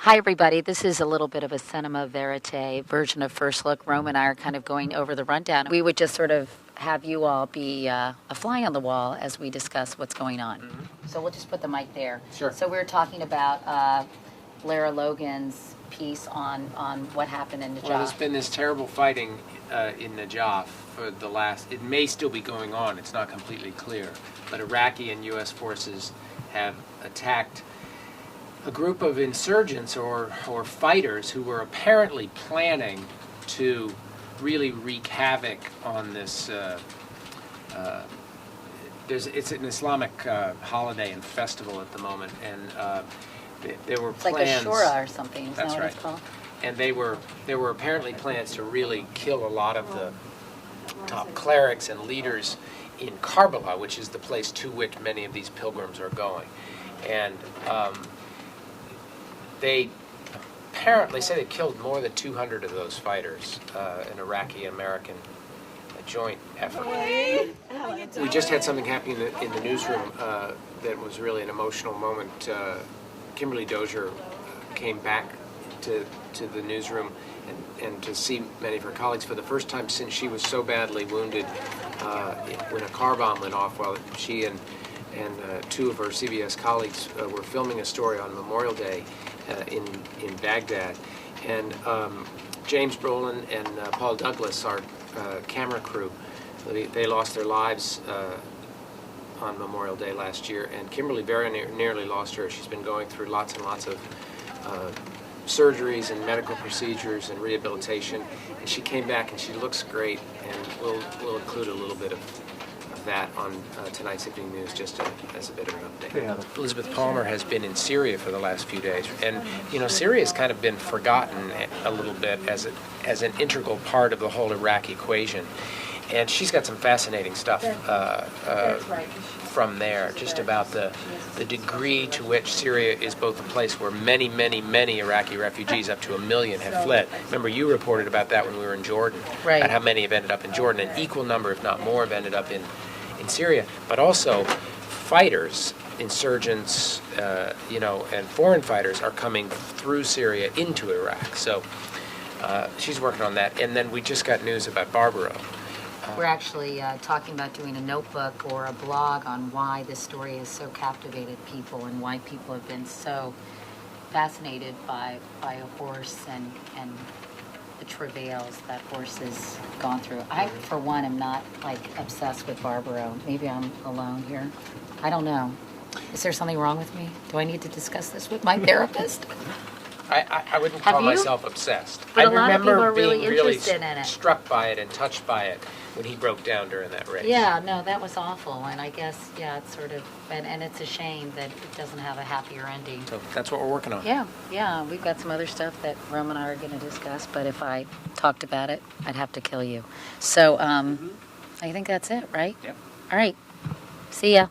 Hi, everybody. This is a little bit of a cinema verite version of First Look. Rome and I are kind of going over the rundown. We would just sort of have you all be a fly on the wall as we discuss what's going on. Mm-hmm. So we'll just put the mic there. Sure. So we're talking about Lara Logan's piece on what happened in Najaf. Well, there's been this terrible fighting in Najaf for the last... It may still be going on. It's not completely clear. But Iraqi and U.S. forces have attacked a group of insurgents or fighters who were apparently planning to really wreak havoc on this. It's an Islamic holiday and festival at the moment, and there were plans. Like a Shura or something. Is That's that what right. It's called? And there were apparently plans to really kill a lot of the top clerics and leaders in Karbala, which is the place to which many of these pilgrims are going, and. They apparently say they killed more than 200 of those fighters, an Iraqi-American joint effort. We just had something happening in the newsroom that was really an emotional moment. Kimberly Dozier came back to the newsroom and to see many of her colleagues for the first time since she was so badly wounded when a car bomb went off while she and two of her CBS colleagues were filming a story on Memorial Day in Baghdad, and James Brolin and Paul Douglas, our camera crew, they lost their lives on Memorial Day last year, and Kimberly very nearly lost her. She's been going through lots and lots of surgeries and medical procedures and rehabilitation, and she came back and she looks great, and we'll include a little bit of that on tonight's evening news just as a bit of an update. Yeah. Elizabeth Palmer has been in Syria for the last few days, and Syria's kind of been forgotten a little bit as an integral part of the whole Iraq equation, and she's got some fascinating stuff from there, just about the degree to which Syria is both a place where many Iraqi refugees, up to 1 million, have fled. Remember, you reported about that when we were in Jordan, right, about how many have ended up in Jordan. An equal number, if not more, have ended up in Syria, but also fighters, insurgents, and foreign fighters are coming through Syria into Iraq. So she's working on that. And then we just got news about Barbaro. We're actually talking about doing a notebook or a blog on why this story has so captivated people and why people have been so fascinated by a horse and the travails that horse has gone through. I, for one, am not obsessed with Barbaro. Maybe I'm alone here. I don't know. Is there something wrong with me? Do I need to discuss this with my therapist? I wouldn't call myself obsessed. But I a lot of people remember are really being interested in it. Struck by it and touched by it when he broke down during that race. Yeah, no, that was awful. And I guess, it's sort of, and it's a shame that it doesn't have a happier ending. So that's what we're working on. Yeah, we've got some other stuff that Rome and I are going to discuss, but if I talked about it, I'd have to kill you. So I think that's it, right? Yep. All right. See ya.